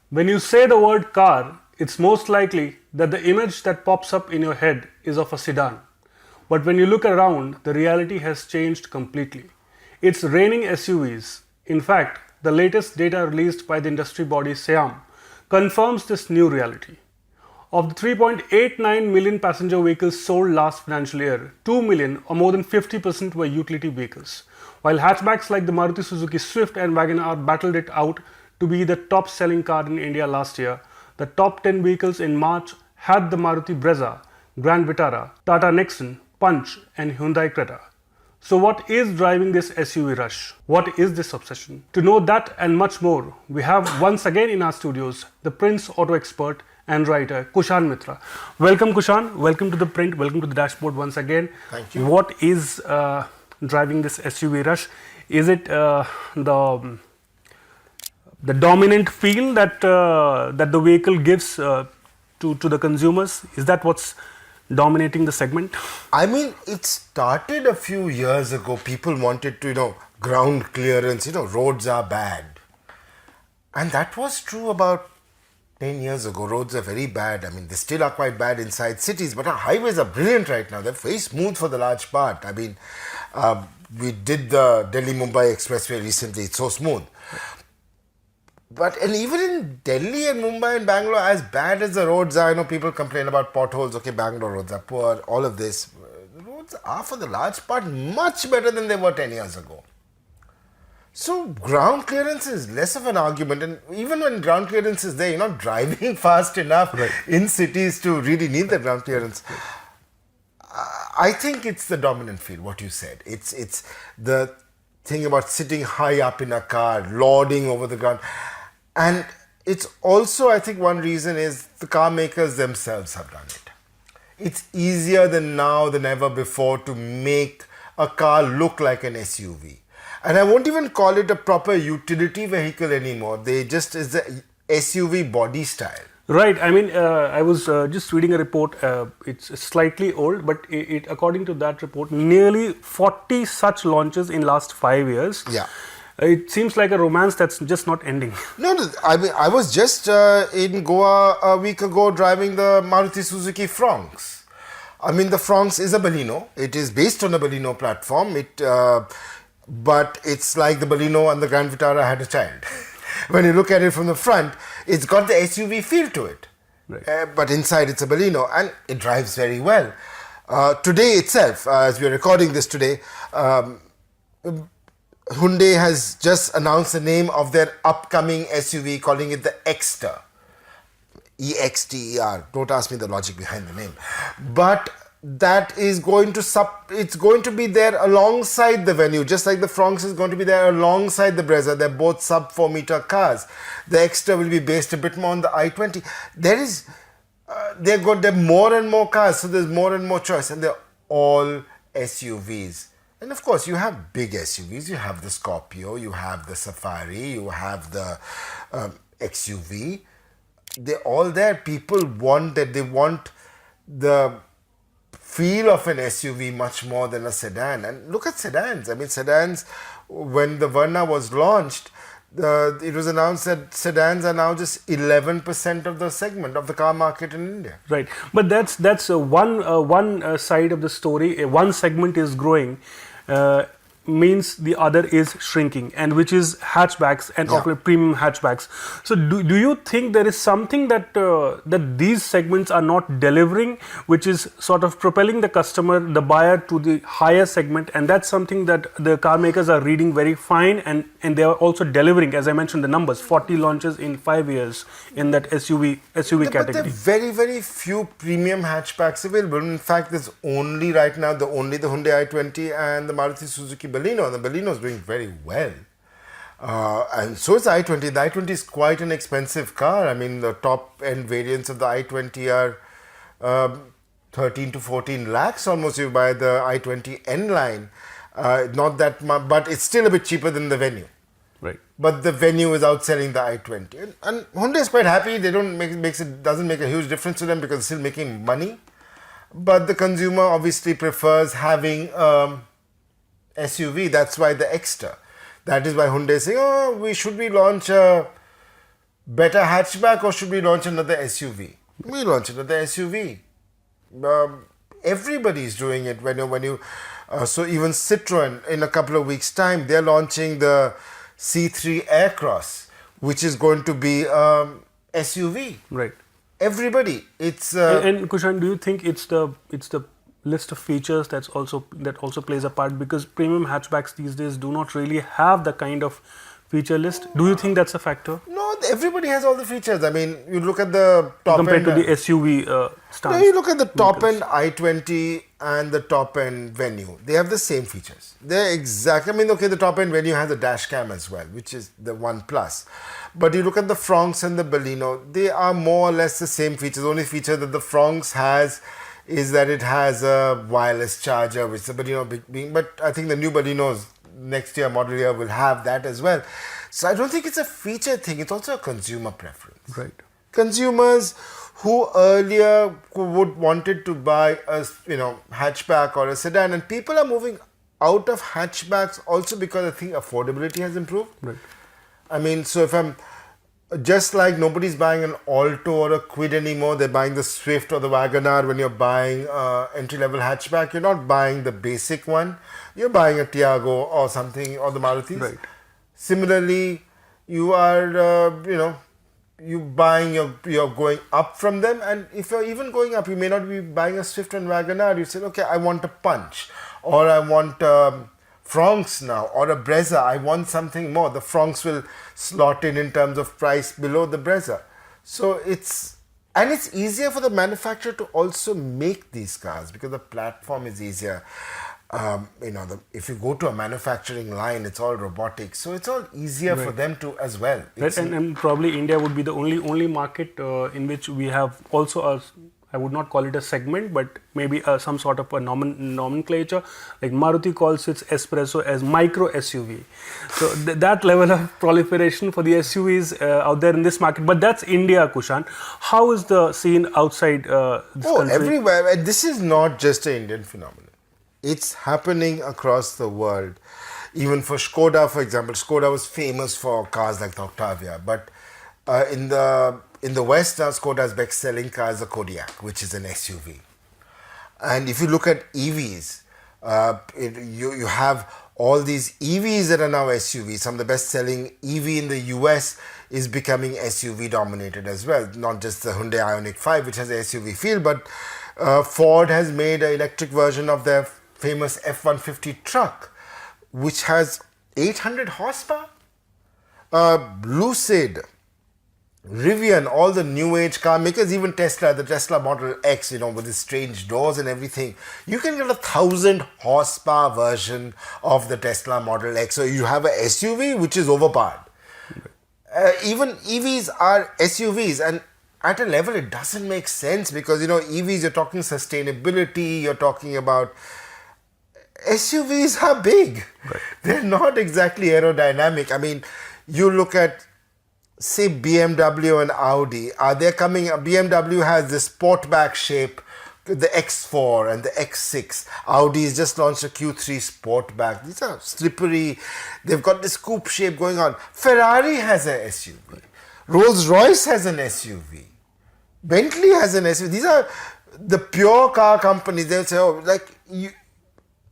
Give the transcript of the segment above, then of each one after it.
When you say the word car, it's most likely that the image that pops up in your head is of a sedan. But when you look around, the reality has changed completely. It's raining SUVs. In fact, the latest data released by the industry body SIAM confirms this new reality. Of the 3.89 million passenger vehicles sold last financial year, 2 million or more than 50% were utility vehicles. While hatchbacks like the Maruti Suzuki Swift and Wagon-R battled it out to be the top selling car in India last year, the top 10 vehicles in March had the Maruti Brezza, Grand Vitara, Tata Nexon, Punch and Hyundai Creta. So what is driving this SUV rush? What is this obsession? To know that and much more, we have once again in our studios the Print's auto expert and writer Kushan Mitra. Welcome Kushan, welcome to The Print, welcome to the dashboard once again. Thank you. What is driving this SUV rush? Is it the dominant feel that that the vehicle gives to the consumers? Is that what's dominating the segment? I mean, it started a few years ago. People wanted to, ground clearance, roads are bad. And that was true about 10 years ago. Roads are very bad. I mean, they still are quite bad inside cities, but our highways are brilliant right now. They're very smooth for the large part. I mean, we did the Delhi-Mumbai Expressway recently. It's so smooth. And even in Delhi and Mumbai and Bangalore, as bad as the roads are, people complain about potholes. Okay, Bangalore roads are poor, all of this. The roads are, for the large part, much better than they were 10 years ago. So, ground clearance is less of an argument. And even when ground clearance is there, you're not driving fast enough in cities to really need the ground clearance. I think it's the dominant feel, what you said. It's the thing about sitting high up in a car, lording over the ground. And it's also, I think one reason is the car makers themselves have done it. It's easier than ever before to make a car look like an SUV. And I won't even call it a proper utility vehicle anymore. They just is the SUV body style. Right. I mean, I was just reading a report. It's slightly old, but according to that report, nearly 40 such launches in last 5 years. Yeah. It seems like a romance that's just not ending. No, I mean, I was just in Goa a week ago driving the Maruti Suzuki Fronx. I mean, the Fronx is a Baleno. It is based on a Baleno platform. But it's like the Baleno and the Grand Vitara had a child. When you look at it from the front, it's got the SUV feel to it. Right. But inside it's a Baleno and it drives very well. Today itself, as we are recording this today, Hyundai has just announced the name of their upcoming SUV, calling it the Exter. E-X-T-E-R. Don't ask me the logic behind the name. But that is going to be there alongside the Venue, just like the Fronx is going to be there alongside the Brezza. They're both sub 4 meter cars. The Exter will be based a bit more on the i20. There are more and more cars, so there's more and more choice, and they're all SUVs. And of course, you have big SUVs. You have the Scorpio, you have the Safari, you have the XUV. They're all there. People want that. They want the feel of an SUV much more than a sedan. And look at sedans. I mean, sedans, when the Verna was launched, it was announced that sedans are now just 11% of the segment of the car market in India. Right. But that's one side of the story. One segment is growing. Means the other is shrinking, and which is hatchbacks and premium hatchbacks. So do you think there is something that that these segments are not delivering, which is sort of propelling the customer, the buyer, to the higher segment, and that's something that the car makers are reading very fine, and they are also delivering, as I mentioned, the numbers, 40 launches in 5 years in that SUV category. But there are very, very few premium hatchbacks available. In fact, there's only right now the Hyundai i20 and the Maruti Suzuki Baleno. The Baleno is doing very well. And so is the i20. The i20 is quite an expensive car. I mean, the top end variants of the i20 are 13 to 14 lakhs almost. You buy the i20 N line. Not that much, but it's still a bit cheaper than the Venue. Right. But the Venue is outselling the i20. And Hyundai is quite happy. They doesn't make a huge difference to them because they're still making money. But the consumer obviously prefers having SUV. That's why the Exter. That is why Hyundai is saying, should we launch a better hatchback or should we launch another SUV? We launch another SUV. Everybody's doing it. So even Citroen in a couple of weeks' time, they're launching the C3 Aircross, which is going to be SUV. Right. Everybody, it's and Kushan, do you think it's the list of features that also plays a part, because premium hatchbacks these days do not really have the kind of feature list? Do you think that's a factor? No, everybody has all the features. I mean, you look at the top compared end, to the SUV stance. No, you look at the top end i20 and the top end Venue. They have the same features. They're exact. I mean, okay, the top end Venue has a dash cam as well, which is the One Plus. But you look at the Fronx and the Baleno, they are more or less the same features. The only feature that the Fronx has is that it has a wireless charger, which the Baleno but I think the new Balenos next year, model year, will have that as well. So I don't think it's a feature thing. It's also a consumer preference. Right. Consumers who earlier wanted to buy a hatchback or a sedan, and people are moving out of hatchbacks also because I think affordability has improved. Right. I mean, so if I'm just like nobody's buying an Alto or a Kwid anymore, they're buying the Swift or the Wagoner. When you're buying entry-level hatchback, you're not buying the basic one. You're buying a Tiago or something, or the Marutis. Right. Similarly, you are, you're going up from them. And if you're even going up, you may not be buying a Swift and Wagoner. You say, okay, I want a Punch, or I want Fronx now, or a Brezza. I want something more. The Fronx will slot in terms of price below the Brezza. So it's easier for the manufacturer to also make these cars because the platform is easier. If you go to a manufacturing line, it's all robotic, so it's all easier for them to as well. Right, and probably India would be the only market in which we have also I would not call it a segment, but maybe some sort of a nomenclature. Like Maruti calls its Espresso as micro SUV. So that level of proliferation for the SUVs out there in this market. But that's India, Kushan. How is the scene outside this country? Everywhere. And this is not just an Indian phenomenon. It's happening across the world. Even for Skoda, for example, Skoda was famous for cars like the Octavia. But in the West, now Skoda's best-selling car is the Kodiaq, which is an SUV. And if you look at EVs, you have all these EVs that are now SUVs. Some of the best-selling EV in the US is becoming SUV-dominated as well. Not just the Hyundai Ioniq 5, which has an SUV feel, but Ford has made an electric version of their famous F-150 truck, which has 800 horsepower. Lucid, Rivian, all the new age car makers, even Tesla, the Tesla Model X, with its strange doors and everything, you can get 1,000 horsepower version of the Tesla Model X. So you have a SUV which is overpowered. Even EVs are SUVs, and at a level it doesn't make sense because EVs, you're talking sustainability, you're talking about SUVs are big. Right. They're not exactly aerodynamic. I mean, you look at, say, BMW and Audi. BMW has this sportback shape, the X4 and the X6. Audi has just launched a Q3 Sportback. These are slippery. They've got this coupe shape going on. Ferrari has an SUV. Rolls-Royce has an SUV. Bentley has an SUV. These are the pure car companies. They'll say,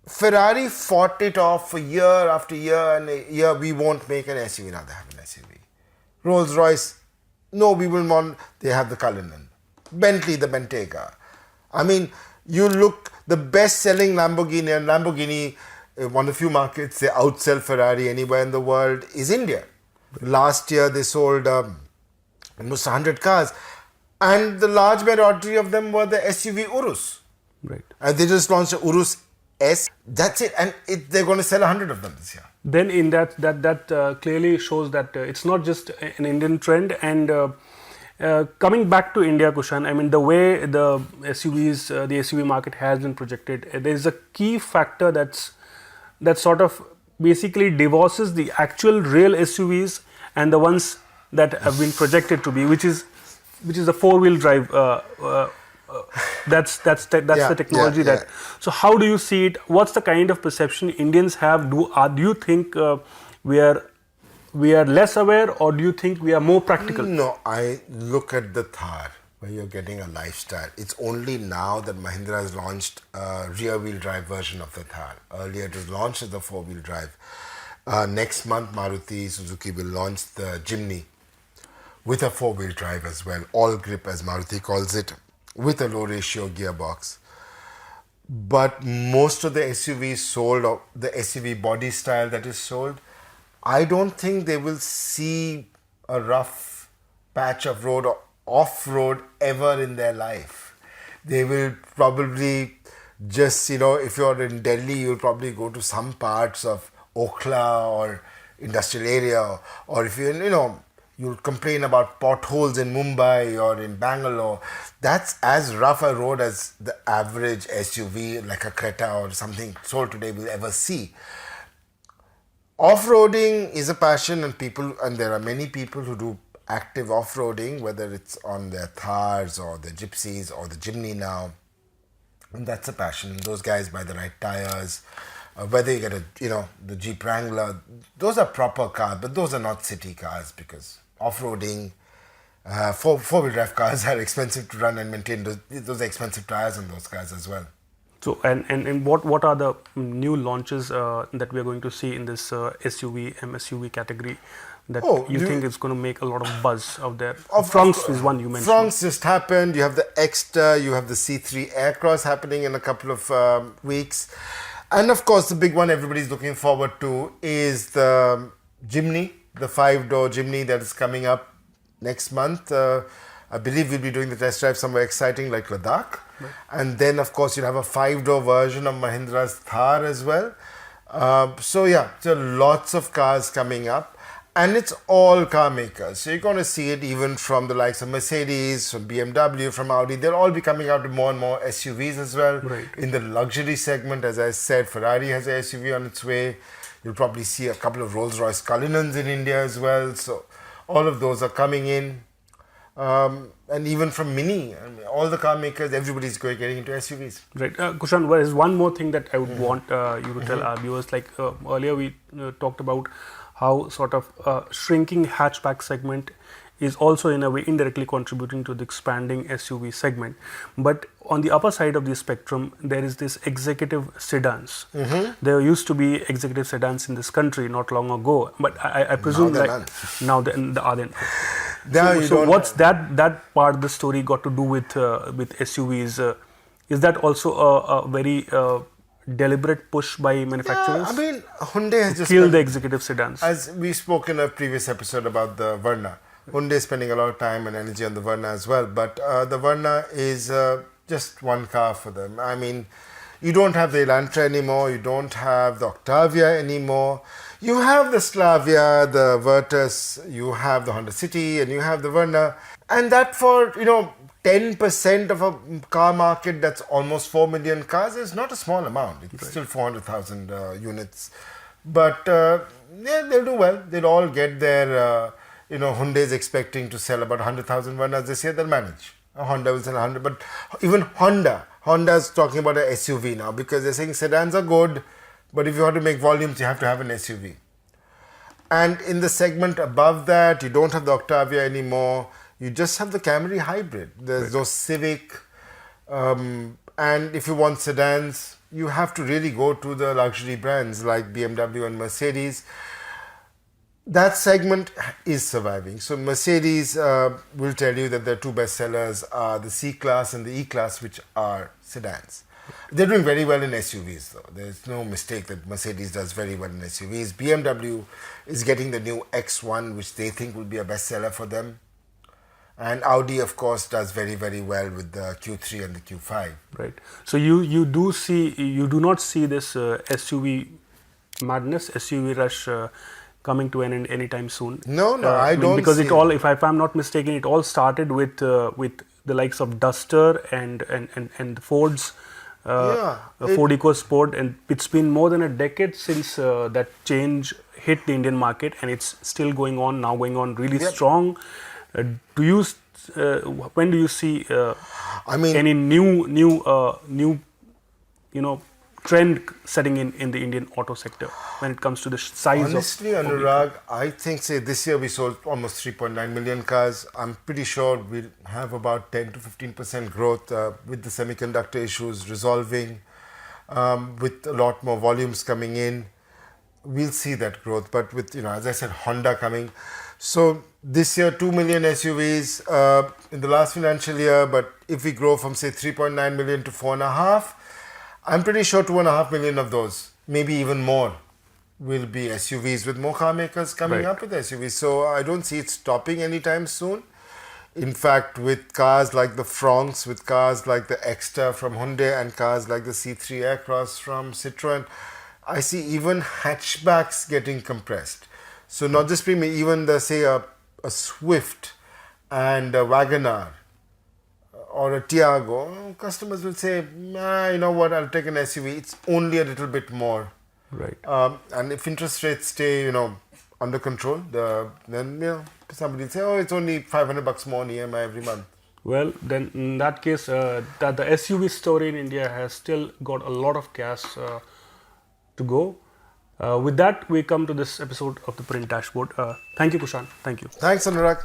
Ferrari fought it off for year after year and year. We won't make an SUV. Now they have an SUV. Rolls-Royce, no, we will not. They have the Cullinan. Bentley, the Bentayga. I mean, you look, the best-selling Lamborghini, and Lamborghini, one of the few markets, they outsell Ferrari anywhere in the world, is India. Last year, they sold almost 100 cars. And the large majority of them were the SUV Urus. Right. And they just launched a Urus S. That's it. And they're going to sell 100 of them this year. Then in that clearly shows that it's not just an Indian trend. And coming back to India, Kushan, I mean, the way the SUV market has been projected, there is a key factor that sort of basically divorces the actual real SUVs and the ones that have been projected to be, which is the four-wheel drive. That's the technology that. So how do you see it? What's the kind of perception Indians have? Do you think we are we are less aware, or do you think we are more practical? No, I look at the Thar, where you're getting a lifestyle. It's only now that Mahindra has launched a rear-wheel drive version of the Thar. Earlier, it was launched as a four-wheel drive. Next month, Maruti Suzuki will launch the Jimny with a four-wheel drive as well, all grip as Maruti calls it, with a low-ratio gearbox. But most of the SUVs sold, or the SUV body style that is sold, I don't think they will see a rough patch of road or off-road ever in their life. They will probably just, if you're in Delhi, you'll probably go to some parts of Okhla or industrial area, or if you'll complain about potholes in Mumbai or in Bangalore. That's as rough a road as the average SUV like a Creta or something sold today will ever see. Off-roading is a passion, and there are many people who do active off-roading, whether it's on their Thars or the Gypsies or the Jimny now. And that's a passion. Those guys buy the right tires. Whether you get the Jeep Wrangler, those are proper cars, but those are not city cars, because off-roading, four-wheel drive cars are expensive to run and maintain. Those are expensive tires on those cars as well. So, and what are the new launches that we are going to see in this SUV, MSUV category that you think is going to make a lot of buzz out there? Fronx is one you mentioned. Fronx just happened. You have the Exter, you have the C3 Aircross happening in a couple of weeks. And of course, the big one everybody's looking forward to is the Jimny, the 5-door Jimny that is coming up next month. I believe we'll be doing the test drive somewhere exciting like Ladakh. Right. And then, of course, you'll have a 5-door version of Mahindra's Thar as well. So there are lots of cars coming up. And it's all car makers. So you're going to see it even from the likes of Mercedes, from BMW, from Audi. They'll all be coming out with more and more SUVs as well. Right. In the luxury segment, as I said, Ferrari has an SUV on its way. You'll probably see a couple of Rolls-Royce Cullinans in India as well. So all of those are coming in. And even from Mini, all the car makers, everybody's getting into SUVs. Right. Kushan, there is one more thing that I would want you to tell our viewers. Like earlier we talked about how sort of shrinking hatchback segment is also in a way indirectly contributing to the expanding SUV segment. But on the upper side of the spectrum, there is this executive sedans. There used to be executive sedans in this country not long ago, but I presume now there are none. So what's that part of the story got to do with SUVs? Is that also a very deliberate push by manufacturers? I mean, Hyundai has just kill the executive sedans. As we spoke in a previous episode about the Verna, Hyundai is spending a lot of time and energy on the Verna as well. But the Verna is just one car for them. I mean, you don't have the Elantra anymore. You don't have the Octavia anymore. You have the Slavia, the Virtus, you have the Honda City, and you have the Verna. And that for, 10% of a car market that's almost 4 million cars is not a small amount. It's still 400,000 units. But they'll do well. They'll all get their, Hyundai is expecting to sell about 100,000 Vernas this year. They'll manage. Honda will sell 100. But even Honda's talking about an SUV now, because they're saying sedans are good, but if you want to make volumes, you have to have an SUV. And in the segment above that, you don't have the Octavia anymore. You just have the Camry Hybrid. There's no Civic. And if you want sedans, you have to really go to the luxury brands like BMW and Mercedes. That segment is surviving. So Mercedes will tell you that their two best sellers are the C-Class and the E-Class, which are sedans. They're doing very well in SUVs though. There's no mistake that Mercedes does very well in SUVs. BMW is getting the new X1, which they think will be a bestseller for them. And Audi, of course, does very, very well with the Q3 and the Q5. Right. So you do not see this SUV madness, SUV rush coming to an end anytime soon. No, I don't. Because it all, if I'm not mistaken, it all started with the likes of Duster and the Fords. Ford EcoSport, and it's been more than a decade since that change hit the Indian market, and it's still going on really strong. When do you see any new trend setting in the Indian auto sector when it comes to the size Honestly, of Anurag, I think, say, this year we sold almost 3.9 million cars. I'm pretty sure we'll have about 10 to 15% growth with the semiconductor issues resolving, with a lot more volumes coming in. We'll see that growth. But with, as I said, Honda coming. So this year, 2 million SUVs in the last financial year. But if we grow from, say, 3.9 million to 4.5, I'm pretty sure 2.5 million of those, maybe even more, will be SUVs, with more car makers coming up with SUVs. So I don't see it stopping anytime soon. In fact, with cars like the Fronx, with cars like the Exter from Hyundai, and cars like the C3 Aircross from Citroën, I see even hatchbacks getting compressed. So not just premium, even the, say, a Swift and a Wagoner or a Tiago, customers will say, you know what, I'll take an SUV. It's only a little bit more. Right. And if interest rates stay, under control, then somebody will say, oh, it's only $500 more on EMI every month. Well, then in that case, that the SUV story in India has still got a lot of gas to go. With that, we come to this episode of the Print Dashboard. Thank you, Kushan. Thank you. Thanks, Anurag.